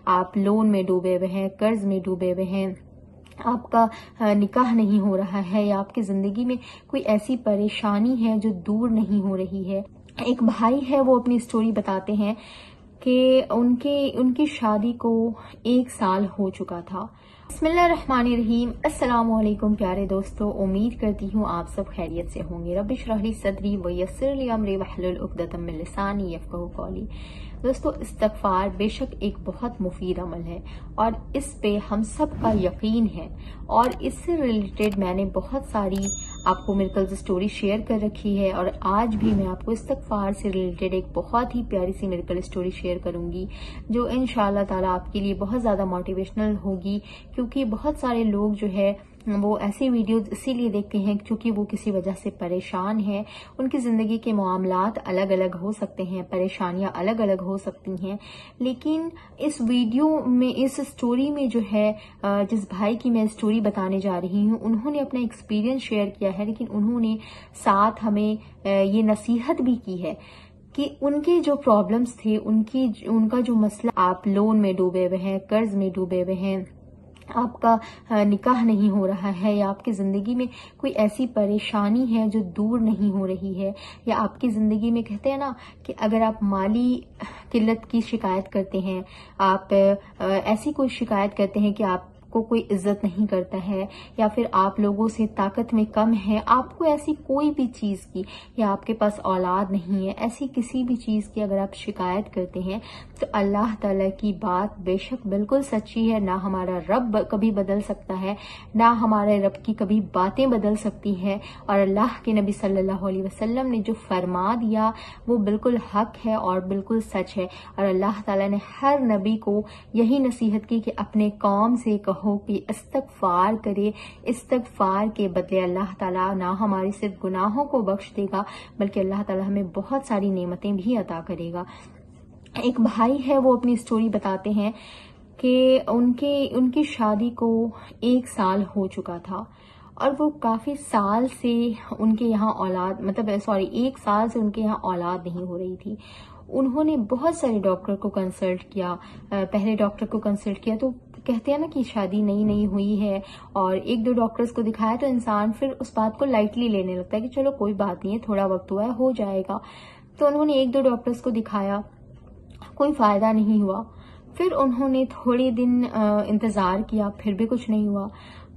آپ لون میں ڈوبے ہوئے ہیں، قرض میں ڈوبے ہوئے ہیں، آپ کا نکاح نہیں ہو رہا ہے، یا آپ کی زندگی میں کوئی ایسی پریشانی ہے جو دور نہیں ہو رہی ہے۔ ایک بھائی ہے، وہ اپنی سٹوری بتاتے ہیں کہ ان کی شادی کو 1 سال ہو چکا تھا۔ بسم اللہ الرحمن الرحیم۔ السلام علیکم پیارے دوستو، امید کرتی ہوں آپ سب خیریت سے ہوں گے۔ رب اشرح لی صدری ویسر لی امری واحلل عقدۃ من لسانی یفقہوا قولی۔ دوستو، استغفار بے شک ایک بہت مفید عمل ہے اور اس پہ ہم سب کا یقین ہے، اور اس سے ریلیٹڈ میں نے بہت ساری آپ کو میریکلز سٹوری شیئر کر رکھی ہے، اور آج بھی میں آپ کو استغفار سے ریلیٹڈ ایک بہت ہی پیاری سی میریکل سٹوری شیئر کروں گی جو انشاءاللہ تعالی آپ کے لیے بہت زیادہ موٹیویشنل ہوگی، کیونکہ بہت سارے لوگ جو ہے وہ ایسی ویڈیوز اسی لیے دیکھتے ہیں کیونکہ وہ کسی وجہ سے پریشان ہیں، ان کی زندگی کے معاملات الگ الگ ہو سکتے ہیں، پریشانیاں الگ الگ ہو سکتی ہیں، لیکن اس ویڈیو میں، اس سٹوری میں جو ہے جس بھائی کی میں سٹوری بتانے جا رہی ہوں، انہوں نے اپنا ایکسپیرینس شیئر کیا ہے، لیکن انہوں نے ساتھ ہمیں یہ نصیحت بھی کی ہے کہ ان کے جو پرابلمز تھے، ان کا جو مسئلہ، آپ لون میں ڈوبے ہوئے ہیں، قرض میں ڈوبے ہوئے ہیں، آپ کا نکاح نہیں ہو رہا ہے، یا آپ کی زندگی میں کوئی ایسی پریشانی ہے جو دور نہیں ہو رہی ہے، یا آپ کی زندگی میں کہتے ہیں نا کہ اگر آپ مالی قلت کی شکایت کرتے ہیں، آپ ایسی کوئی شکایت کرتے ہیں کہ آپ کو کوئی عزت نہیں کرتا ہے، یا پھر آپ لوگوں سے طاقت میں کم ہے، آپ کو ایسی کوئی بھی چیز کی، یا آپ کے پاس اولاد نہیں ہے، ایسی کسی بھی چیز کی اگر آپ شکایت کرتے ہیں تو اللہ تعالیٰ کی بات بے شک بالکل سچی ہے۔ نہ ہمارا رب کبھی بدل سکتا ہے، نہ ہمارے رب کی کبھی باتیں بدل سکتی ہے، اور اللہ کے نبی صلی اللہ علیہ وسلم نے جو فرما دیا وہ بالکل حق ہے اور بالکل سچ ہے، اور اللہ تعالیٰ نے ہر نبی کو یہی نصیحت کی کہ اپنے قوم سے کہو کہ استغفار کرے، استغفار کے بدلے اللہ تعالیٰ نہ ہمارے صرف گناہوں کو بخش دے گا بلکہ اللہ تعالیٰ ہمیں بہت ساری نعمتیں بھی عطا کرے گا۔ ایک بھائی ہے، وہ اپنی سٹوری بتاتے ہیں کہ ان کی شادی کو 1 سال ہو چکا تھا، اور وہ کافی سال سے ان کے یہاں اولاد 1 سال سے ان کے یہاں اولاد نہیں ہو رہی تھی۔ انہوں نے بہت سارے ڈاکٹر کو کنسلٹ کیا، پہلے ڈاکٹر کو کنسلٹ کیا تو کہتے ہیں نا کہ شادی نئی ہوئی ہے، اور 1-2 ڈاکٹرز کو دکھایا تو انسان پھر اس بات کو لائٹلی لینے لگتا ہے کہ چلو کوئی بات نہیں ہے، تھوڑا وقت ہوا ہے، ہو جائے گا۔ تو انہوں نے 1-2 ڈاکٹرز کو دکھایا، کوئی فائدہ نہیں ہوا۔ پھر انہوں نے تھوڑے دن انتظار کیا، پھر بھی کچھ نہیں ہوا۔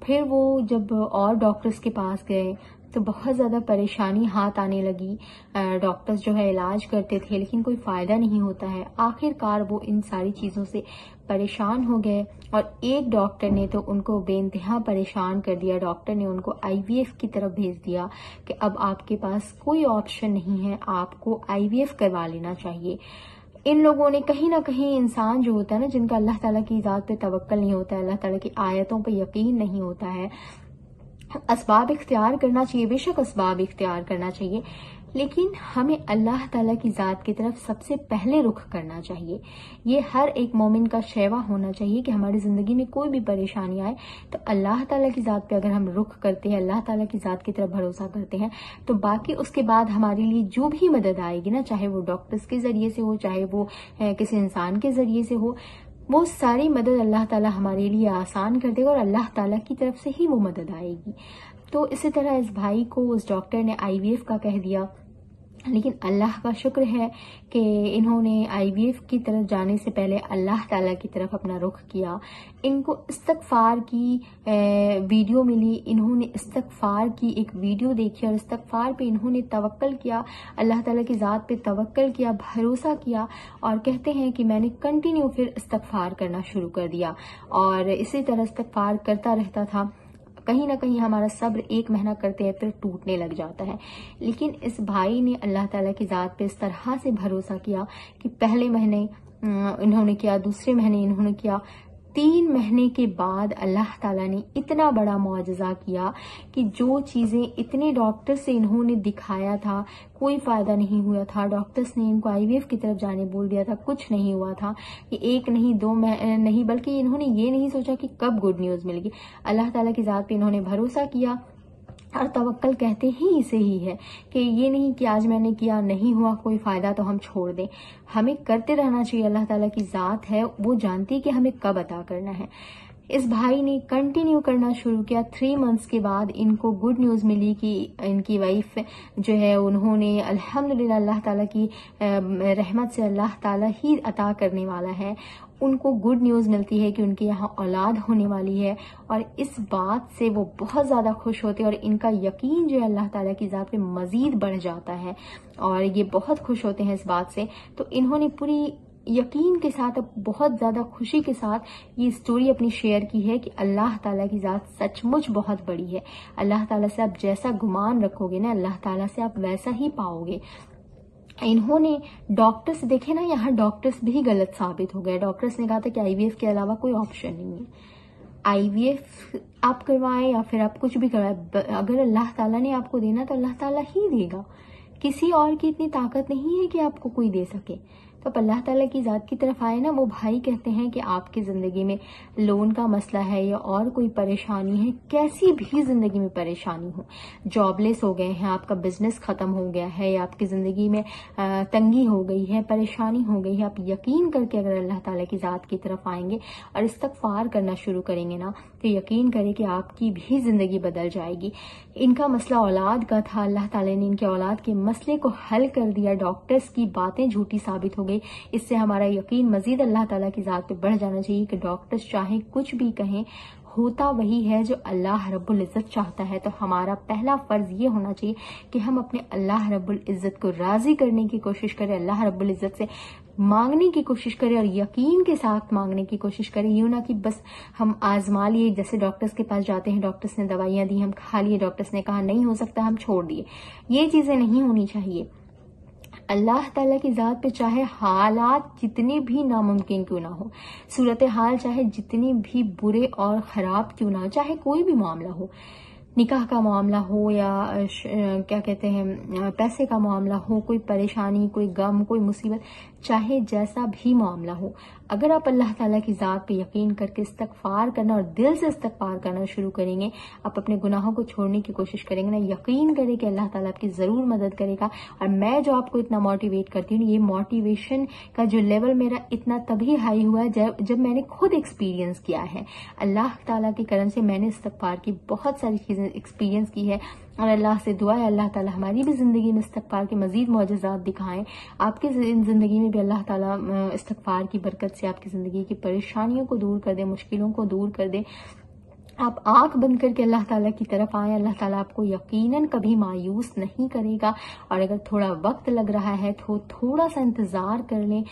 پھر وہ جب اور ڈاکٹرز کے پاس گئے تو بہت زیادہ پریشانی ہاتھ آنے لگی، ڈاکٹرز جو ہے علاج کرتے تھے لیکن کوئی فائدہ نہیں ہوتا ہے۔ آخر کار وہ ان ساری چیزوں سے پریشان ہو گئے، اور ایک ڈاکٹر نے تو ان کو بے انتہا پریشان کر دیا۔ ڈاکٹر نے ان کو IVF کی طرف بھیج دیا کہ اب آپ کے پاس کوئی آپشن نہیں ہے، آپ کو IVF کروا لینا چاہیے۔ ان لوگوں نے کہیں نہ کہیں، انسان جو ہوتا ہے نا، جن کا اللہ تعالیٰ کی ذات پہ توکل نہیں ہوتا ہے، اللہ تعالیٰ کی آیتوں پہ یقین نہیں ہوتا ہے، اسباب اختیار کرنا چاہیے، بے شک اسباب اختیار کرنا چاہیے، لیکن ہمیں اللہ تعالیٰ کی ذات کی طرف سب سے پہلے رخ کرنا چاہیے۔ یہ ہر ایک مومن کا شیوا ہونا چاہیے کہ ہماری زندگی میں کوئی بھی پریشانی آئے تو اللہ تعالیٰ کی ذات پہ اگر ہم رخ کرتے ہیں، اللہ تعالیٰ کی ذات کی طرف بھروسہ کرتے ہیں، تو باقی اس کے بعد ہمارے لیے جو بھی مدد آئے گی نا، چاہے وہ ڈاکٹرز کے ذریعے سے ہو، چاہے وہ کسی انسان کے ذریعے سے ہو، وہ ساری مدد اللہ تعالیٰ ہمارے لیے آسان کر دے گا، اور اللہ تعالیٰ کی طرف سے ہی وہ مدد آئے گی۔ تو اسی طرح اس بھائی کو اس ڈاکٹر نے IVF کا کہہ دیا، لیکن اللہ کا شکر ہے کہ انہوں نے IVF کی طرف جانے سے پہلے اللہ تعالیٰ کی طرف اپنا رخ کیا۔ ان کو استغفار کی ویڈیو ملی، انہوں نے استغفار کی ایک ویڈیو دیکھی اور استغفار پہ انہوں نے توکل کیا، اللہ تعالیٰ کی ذات پہ توکل کیا، بھروسہ کیا، اور کہتے ہیں کہ میں نے کنٹینیو پھر استغفار کرنا شروع کر دیا، اور اسی طرح استغفار کرتا رہتا تھا۔ کہیں نہ کہیں ہمارا صبر 1 مہینہ کرتے ہیں پھر ٹوٹنے لگ جاتا ہے، لیکن اس بھائی نے اللہ تعالیٰ کی ذات پہ اس طرح سے بھروسہ کیا کہ پہلے مہینے انہوں نے کیا، دوسرے مہینے انہوں نے کیا، 3 مہینے کے بعد اللہ تعالیٰ نے اتنا بڑا معجزہ کیا کہ جو چیزیں اتنے ڈاکٹر سے انہوں نے دکھایا تھا کوئی فائدہ نہیں ہوا تھا، ڈاکٹرز نے ان کو IVF کی طرف جانے بول دیا تھا، کچھ نہیں ہوا تھا، یہ 1 نہیں 2 نہیں، بلکہ انہوں نے یہ نہیں سوچا کہ کب گڈ نیوز ملے گی، اللہ تعالیٰ کی ذات پہ انہوں نے بھروسہ کیا، اور توکل کہتے ہی اسے ہی ہے کہ یہ نہیں کہ آج میں نے کیا نہیں ہوا کوئی فائدہ تو ہم چھوڑ دیں، ہمیں کرتے رہنا چاہیے۔ اللہ تعالیٰ کی ذات ہے، وہ جانتی ہے کہ ہمیں کب عطا کرنا ہے۔ اس بھائی نے کنٹینیو کرنا شروع کیا۔ 3 منتھس کے بعد ان کو گڈ نیوز ملی کہ ان کی وائف جو ہے انہوں نے الحمدللہ اللہ تعالیٰ کی رحمت سے اللہ تعالیٰ ہی عطا کرنے والا ہے، ان کو گڈ نیوز ملتی ہے کہ ان کے یہاں اولاد ہونے والی ہے، اور اس بات سے وہ بہت زیادہ خوش ہوتے ہیں اور ان کا یقین جو ہے اللہ تعالیٰ کی ذات پہ مزید بڑھ جاتا ہے اور یہ بہت خوش ہوتے ہیں اس بات سے۔ تو انہوں نے پوری یقین کے ساتھ، بہت زیادہ خوشی کے ساتھ یہ سٹوری اپنی شیئر کی ہے کہ اللہ تعالیٰ کی ذات سچ مچ بہت بڑی ہے۔ اللہ تعالیٰ سے آپ جیسا گمان رکھو گے نا، اللہ تعالیٰ سے آپ ویسا ہی پاؤ گے۔ انہوں نے ڈاکٹرز دیکھے نا، یہاں ڈاکٹرز بھی غلط ثابت ہو گئے۔ ڈاکٹرز نے کہا تھا کہ آئی وی ایف کے علاوہ کوئی آپشن نہیں ہے، آئی وی ایف آپ کروائیں یا پھر آپ کچھ بھی کروائیں، اگر اللہ تعالیٰ نے آپ کو دینا تو اللہ تعالیٰ ہی دے گا، کسی اور کی اتنی طاقت نہیں ہے کہ آپ کو کوئی دے سکے۔ تو اب اللہ تعالیٰ کی ذات کی طرف آئے نا، وہ بھائی کہتے ہیں کہ آپ کی زندگی میں لون کا مسئلہ ہے یا اور کوئی پریشانی ہے، کیسی بھی زندگی میں پریشانی ہو، جاب لیس ہو گئے ہیں، آپ کا بزنس ختم ہو گیا ہے یا آپ کی زندگی میں تنگی ہو گئی ہے، پریشانی ہو گئی ہے، آپ یقین کر کے اگر اللہ تعالیٰ کی ذات کی طرف آئیں گے اور استغفار کرنا شروع کریں گے نا، تو یقین کریں کہ آپ کی بھی زندگی بدل جائے گی۔ ان کا مسئلہ اولاد کا تھا، اللہ تعالیٰ نے ان کے اولاد کے مسئلے کو حل کر دیا، ڈاکٹرز کی باتیں جھوٹی ثابت ہو گئی۔ اس سے ہمارا یقین مزید اللہ تعالیٰ کی ذات پہ بڑھ جانا چاہیے کہ ڈاکٹرز چاہے کچھ بھی کہیں، ہوتا وہی ہے جو اللہ رب العزت چاہتا ہے۔ تو ہمارا پہلا فرض یہ ہونا چاہیے کہ ہم اپنے اللہ رب العزت کو راضی کرنے کی کوشش کریں، اللہ رب العزت سے مانگنے کی کوشش کریں اور یقین کے ساتھ مانگنے کی کوشش کریں، یوں نہ کہ بس ہم آزما لیے، جیسے ڈاکٹرز کے پاس جاتے ہیں، ڈاکٹرز نے دوائیاں دی، ہم کھا لیے، ڈاکٹرز نے کہا نہیں ہو سکتا، ہم چھوڑ دیے۔ یہ چیزیں نہیں ہونی چاہیے۔ اللہ تعالیٰ کی ذات پہ چاہے حالات جتنے بھی ناممکن کیوں نہ ہو، صورتحال چاہے جتنی بھی برے اور خراب کیوں نہ ہو، چاہے کوئی بھی معاملہ ہو، نکاح کا معاملہ ہو یا کیا کہتے ہیں پیسے کا معاملہ ہو، کوئی پریشانی، کوئی غم، کوئی مصیبت، چاہے جیسا بھی معاملہ ہو، اگر آپ اللہ تعالیٰ کی ذات پہ یقین کر کے استغفار کرنا اور دل سے استغفار کرنا شروع کریں گے، آپ اپنے گناہوں کو چھوڑنے کی کوشش کریں گے نا، یقین کریں کہ اللہ تعالیٰ آپ کی ضرور مدد کرے گا۔ اور میں جو آپ کو اتنا موٹیویٹ کرتی ہوں، یہ موٹیویشن کا جو لیول میرا اتنا تبھی ہائی ہوا ہے جب میں نے خود ایکسپیرینس کیا ہے۔ اللہ تعالیٰ کے کرم سے میں نے استغفار کی بہت ساری چیزیں ایکسپیرینس کی ہے، اور اللہ سے دعا ہے اللہ تعالیٰ ہماری بھی زندگی میں استغفار کے مزید معجزات دکھائیں، آپ کی زندگی میں بھی اللہ تعالیٰ استغفار کی برکت سے آپ کی زندگی کی پریشانیوں کو دور کر دے، مشکلوں کو دور کر دے۔ آپ آنکھ بند کر کے اللہ تعالیٰ کی طرف آئیں، اللہ تعالیٰ آپ کو یقیناً کبھی مایوس نہیں کرے گا، اور اگر تھوڑا وقت لگ رہا ہے تو تھوڑا سا انتظار کر لیں،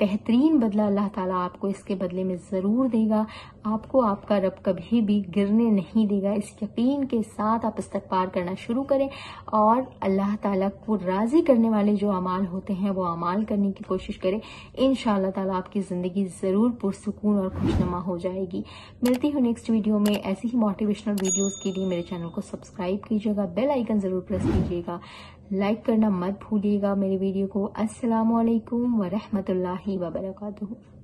بہترین بدلہ اللہ تعالیٰ آپ کو اس کے بدلے میں ضرور دے گا۔ آپ کو آپ کا رب کبھی بھی گرنے نہیں دے گا۔ اس یقین کے ساتھ آپ استغفار کرنا شروع کریں اور اللہ تعالیٰ کو راضی کرنے والے جو اعمال ہوتے ہیں وہ اعمال کرنے کی کوشش کریں، انشاءاللہ تعالیٰ آپ کی زندگی ضرور پرسکون اور خوشنما ہو جائے گی۔ ملتی ہوں نیکسٹ ویڈیو میں ایسی ہی موٹیویشنل ویڈیوز کے لیے۔ میرے چینل کو سبسکرائب کیجیے گا، بیل آئیکن ضرور پریس کیجیے گا، لائک کرنا مت بھولیے گا میری ویڈیو کو۔ السلام علیکم ورحمۃ اللہ وبرکاتہ۔